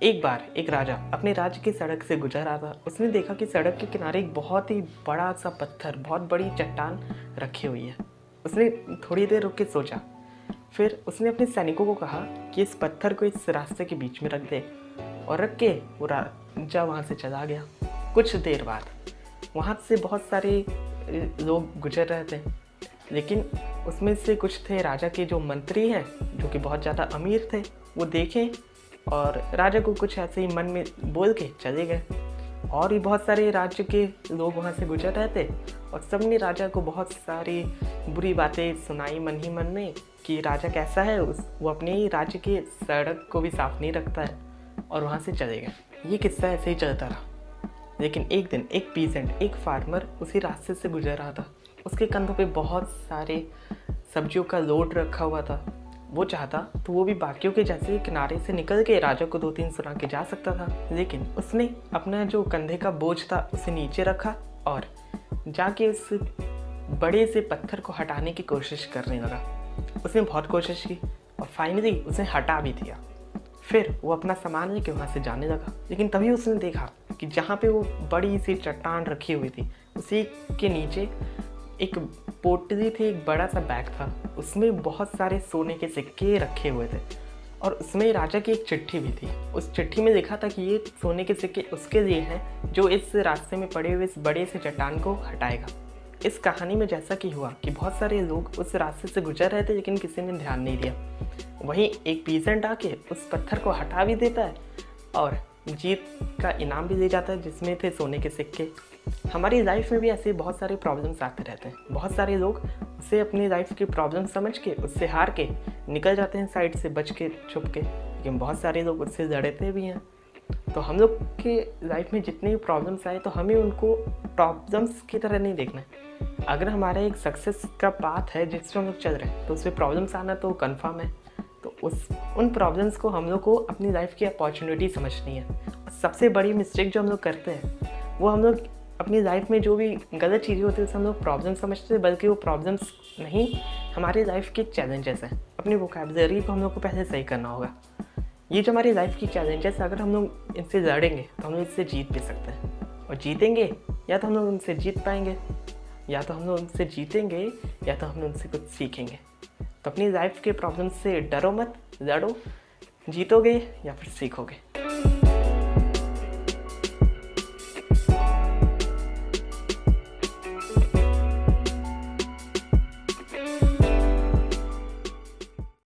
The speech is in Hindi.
एक बार एक राजा अपने राज्य की सड़क से गुजर रहा था। उसने देखा कि सड़क के किनारे एक बहुत ही बड़ा सा पत्थर, बहुत बड़ी चट्टान रखी हुई है। उसने थोड़ी देर रुक के सोचा। फिर उसने अपने सैनिकों को कहा कि इस पत्थर को इस रास्ते के बीच में रख दे, और रख के वो राजा वहाँ से चला गया। कुछ देर बाद वहाँ से बहुत सारे लोग गुजर रहे थे, लेकिन उसमें से कुछ थे राजा के जो मंत्री हैं, जो कि बहुत ज़्यादा अमीर थे। वो देखें और राजा को कुछ ऐसे ही मन में बोल के चले गए। और भी बहुत सारे राज्य के लोग वहाँ से गुजर रहे थे, और सब ने राजा को बहुत सारी बुरी बातें सुनाई मन ही मन में कि राजा कैसा है, वो अपने ही राज्य के सड़क को भी साफ नहीं रखता है, और वहाँ से चले गए। ये किस्सा ऐसे ही चलता रहा। लेकिन एक दिन एक पीजेंट, एक फार्मर उसी रास्ते से गुजर रहा था। उसके कंधों पे बहुत सारे सब्जियों का लोड रखा हुआ था। वो चाहता तो वो भी बाकियों के जैसे किनारे से निकल के राजा को 2-3 सुना के जा सकता था, लेकिन उसने अपना जो कंधे का बोझ था उसे नीचे रखा और जाके उस बड़े से पत्थर को हटाने की कोशिश करने लगा। उसने बहुत कोशिश की और फाइनली उसने हटा भी दिया। फिर वो अपना सामान लेके वहाँ से जाने लगा, लेकिन तभी उसने देखा कि जहाँ पे वो बड़ी सी चट्टान रखी हुई थी, उसी के नीचे एक पोटली थी, एक बड़ा सा बैग था। उसमें बहुत सारे सोने के सिक्के रखे हुए थे, और उसमें राजा की एक चिट्ठी भी थी। उस चिट्ठी में लिखा था कि ये सोने के सिक्के उसके लिए हैं जो इस रास्ते में पड़े हुए इस बड़े से चट्टान को हटाएगा। इस कहानी में जैसा कि हुआ कि बहुत सारे लोग उस रास्ते से गुजर रहे थे, लेकिन किसी ने ध्यान नहीं दिया। वहीं एक पीजेंट आके उस पत्थर को हटा भी देता है और जीत का इनाम भी दे जाता है, जिसमें थे सोने के सिक्के। हमारी लाइफ में भी ऐसे बहुत सारे प्रॉब्लम्स आते रहते हैं। बहुत सारे लोग उसे अपनी लाइफ की प्रॉब्लम समझ के उससे हार के निकल जाते हैं साइड से, बच के, छुप के, लेकिन बहुत सारे लोग उससे लड़ते भी हैं। तो हम लोग के लाइफ में जितने भी प्रॉब्लम्स आए तो हमें उनको प्रॉब्लम्स की तरह नहीं देखना है। अगर हमारा एक सक्सेस का पाथ है जिसमें हम लोग चल रहे हैं, तो उसमें प्रॉब्लम्स आना तो कन्फर्म है। तो उन प्रॉब्लम्स को हम लोग को अपनी लाइफ की अपॉर्चुनिटी समझनी है। सबसे बड़ी मिस्टेक जो हम लोग करते हैं वो हम लोग अपनी लाइफ में जो भी गलत चीज़ें होती है उसे हम लोग प्रॉब्लम समझते हैं, बल्कि वो प्रॉब्लम्स नहीं, हमारी लाइफ के चैलेंजेस हैं। अपनी वोकैबुलरी को हम लोग को पहले सही करना होगा। ये जो हमारी लाइफ की चैलेंजेस, अगर हम लोग इनसे लड़ेंगे तो हम लोग इससे जीत भी सकते हैं। और जीतेंगे या तो हम लोग उनसे जीत पाएंगे, या तो हम लोग उनसे जीतेंगे, या तो हम लोग उनसे कुछ सीखेंगे। तो अपनी लाइफ के प्रॉब्लम से डरो मत, लड़ो, जीतोगे या फिर सीखोगे।